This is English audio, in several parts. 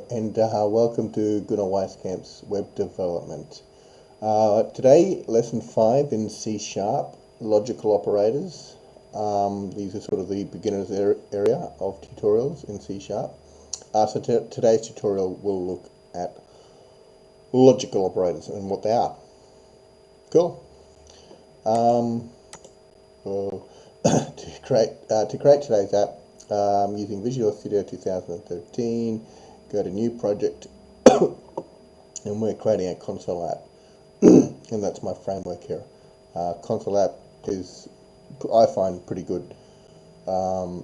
Hello and welcome to Gunnar Weiskamp's Web Development. Today, Lesson 5 in C#, Logical Operators. These are sort of the beginner's area of tutorials in C#. Today's tutorial will look at logical operators and what they are. Cool. To create today's app, using Visual Studio 2013, go to New Project, and we're creating a console app, and that's my framework here. Console app is, I find, pretty good to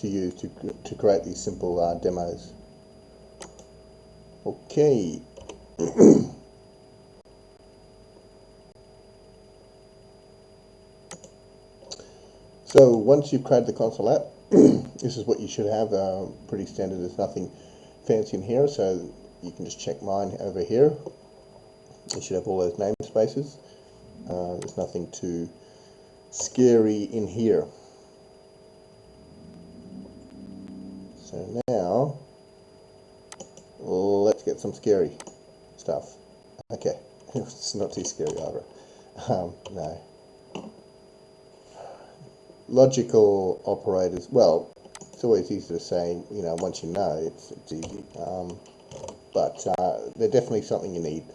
use to create these simple demos. Okay. So once you've created the console app, this is what you should have. Pretty standard. There's nothing fancy in here, so you can just check mine over here. You should have all those namespaces. There's nothing too scary in here. So now let's get some scary stuff. Okay, it's not too scary either. No. Logical operators, well, it's always easy to say, you know, once you know, it's easy, but they're definitely something you need,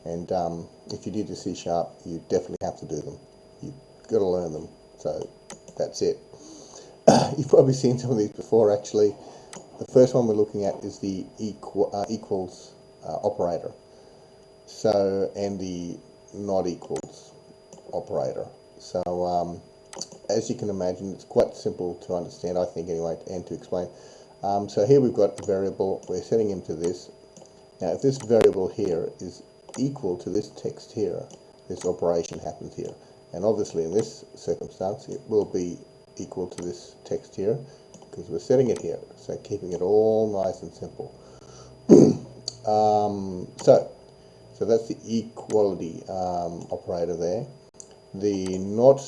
and if you do the C#, you definitely have to do them. You've got to learn them, so that's it. You've probably seen some of these before, actually. The first one we're looking at is the equals operator, so, and the not equals operator. So as you can imagine, it's quite simple to understand, I think anyway, and to explain. So here we've got a variable, we're setting him to this. Now if this variable here is equal to this text here, this operation happens here. And obviously in this circumstance it will be equal to this text here, because we're setting it here, so keeping it all nice and simple. So that's the equality operator there. The not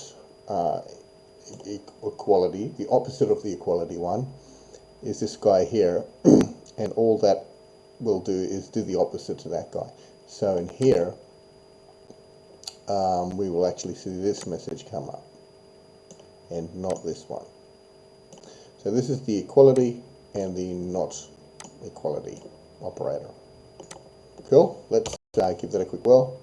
equality, the opposite of the equality one, is this guy here, and all that will do is do the opposite to that guy. So in here we will actually see this message come up and not this one. So this is the equality and the not equality operator. Cool, let's give that a quick whirl.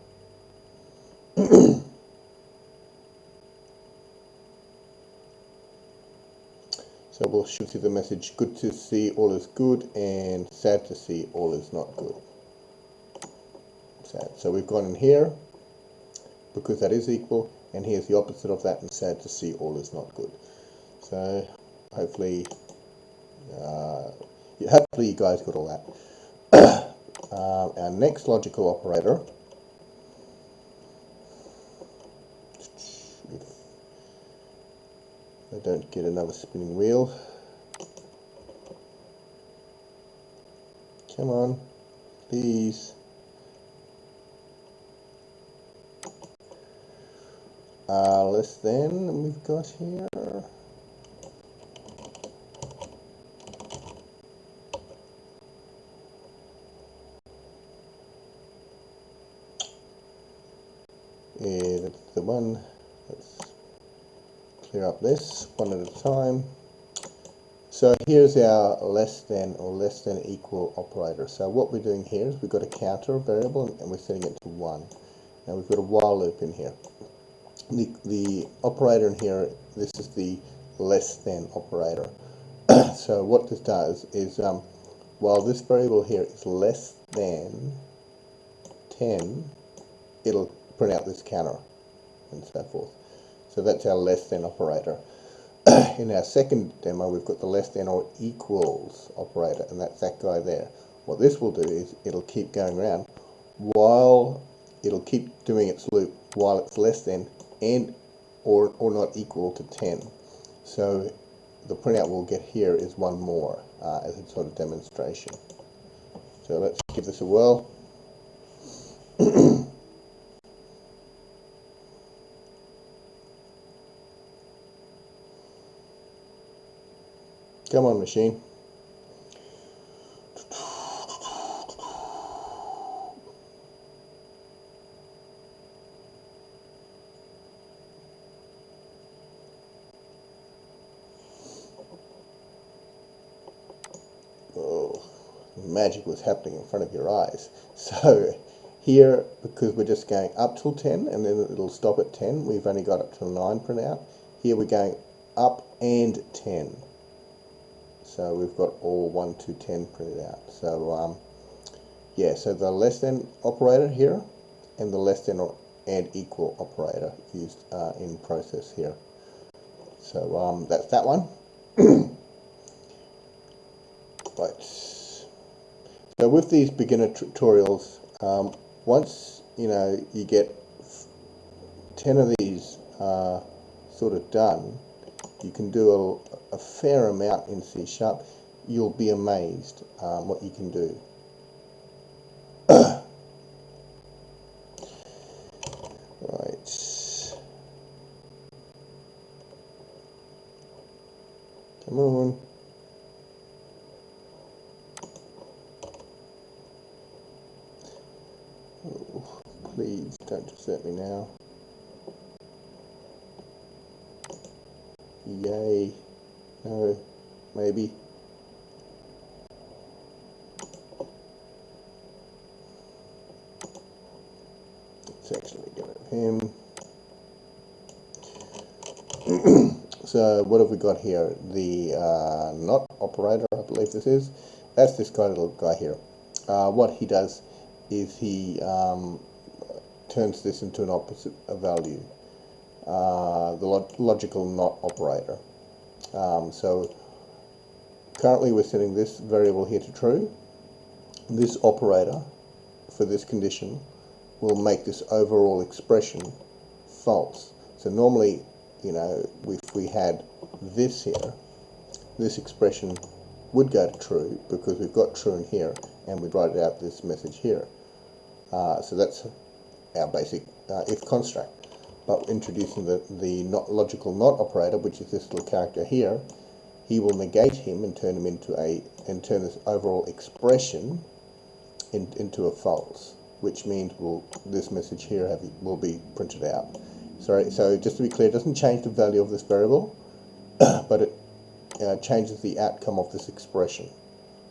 So we'll shoot through the message, good to see all is good, and sad to see all is not good. Sad. So we've gone in here, because that is equal, and here's the opposite of that, and sad to see all is not good. So hopefully, you guys got all that. Our next logical operator, I don't get another spinning wheel. Come on, please. Less than we've got here. Yeah, that's the one. Let's clear up this one at a time. So here's our less than or less than equal operator. So what we're doing here is we've got a counter variable and we're setting it to 1. Now we've got a while loop in here. The operator in here, this is the less than operator. So what this does is, while this variable here is less than 10, it'll print out this counter and so forth. So that's our less than operator. In our second demo, we've got the less than or equals operator, and that's that guy there. What this will do is it'll keep going around while it'll keep doing its loop while it's less than and or not equal to 10. So the printout we'll get here is one more as a sort of demonstration. So let's give this a whirl. Come on, machine. magic was happening in front of your eyes. So here, because we're just going up till 10 and then it'll stop at 10, we've only got up till 9 printout. Here we're going up and 10. So we've got all 1 to 10 printed out. So yeah, so the less than operator here and the less than and equal operator used in process here. So that's that one. Right. So with these beginner tutorials, once you get 10 of these sort of done, you can do a fair amount in C#. You'll be amazed what you can do. Right. Come on. Oh, please don't desert me now. Yay. No. Maybe. Let's actually get rid of him. So what have we got here? The not operator, I believe this is. That's this little guy here. What he does is he turns this into an opposite value. The logical not operator. So currently we're setting this variable here to true. This operator for this condition will make this overall expression false. So normally, if we had this here, this expression would go to true because we've got true in here and we'd write out this message here. So that's our basic if construct. But introducing the not logical not operator, which is this little character here, he will negate him and turn him into turn this overall expression into a false, which means this message here will be printed out. Sorry, so just to be clear, it doesn't change the value of this variable, but it changes the outcome of this expression.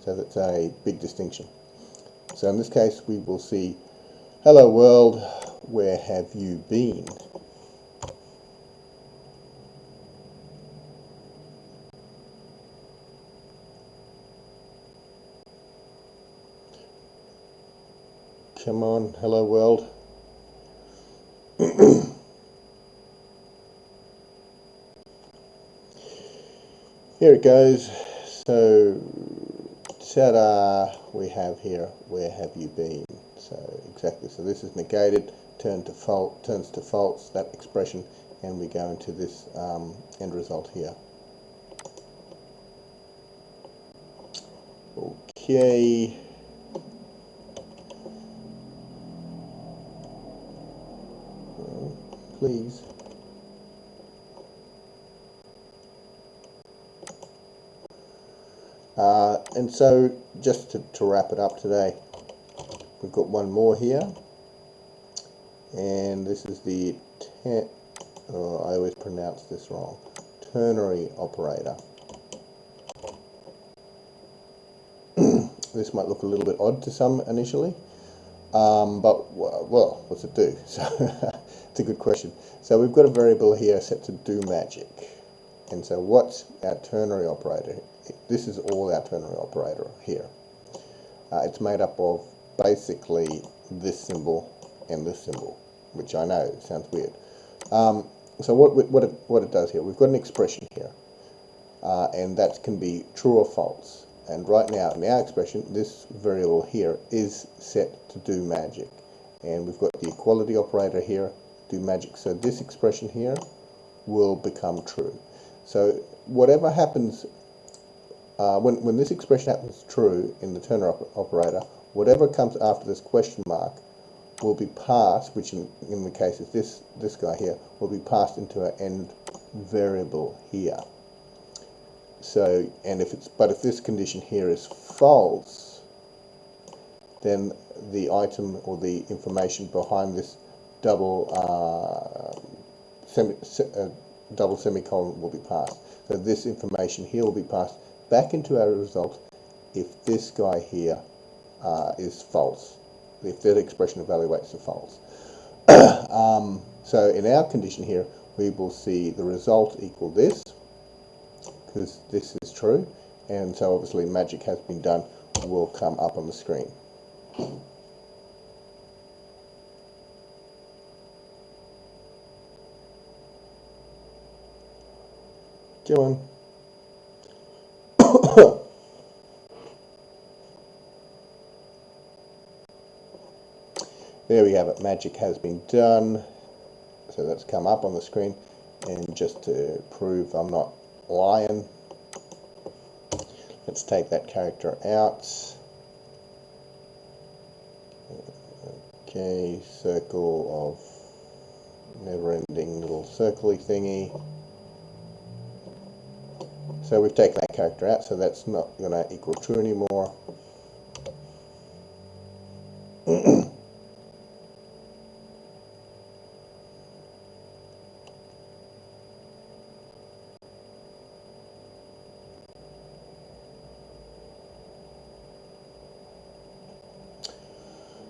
So that's a big distinction. So in this case, we will see, hello world, where have you been? Come on, hello world. Here it goes. So, ta-da, we have here, where have you been? So exactly, so this is negated, turns to false, that expression, and we go into this end result here. Okay. Please. And so, just to wrap it up today, we've got one more here, and this is the I always pronounce this wrong, ternary operator. This might look a little bit odd to some initially, but well, what's it do? So it's a good question. So we've got a variable here set to do magic, and so what's our ternary operator? This is all our ternary operator here. It's made up of basically this symbol and this symbol, which I know sounds weird. So what it does here, we've got an expression here, and that can be true or false. And right now, in our expression, this variable here is set to do magic. And we've got the equality operator here, do magic. So this expression here will become true. So whatever happens, when this expression happens true in the ternary operator, whatever comes after this question mark will be passed, which in the case is this guy here, will be passed into an end variable here. So, and if this condition here is false, then the item or the information behind this double semicolon will be passed. So this information here will be passed back into our result, if this guy here is false, if that expression evaluates to false. So in our condition here, we will see the result equal this, because this is true, and so obviously magic has been done will come up on the screen. Come on. There we have it, magic has been done. So that's come up on the screen, and just to prove I'm not lying, let's take that character out. Okay, circle of never-ending little circly thingy. So we've taken that character out, so that's not going to equal true anymore.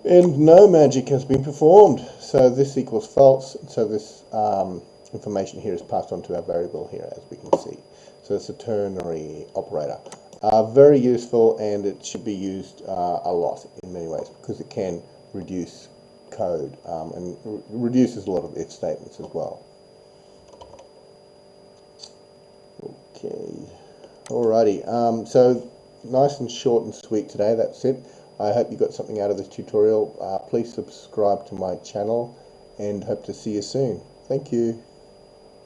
And no magic has been performed, so this equals false. So this information here is passed on to our variable here, as we can see. So it's a ternary operator. Very useful, and it should be used a lot in many ways, because it can reduce code and reduces a lot of if statements as well. Okay, alrighty. So nice and short and sweet today. That's it. I hope you got something out of this tutorial. Please subscribe to my channel, and hope to see you soon. Thank you.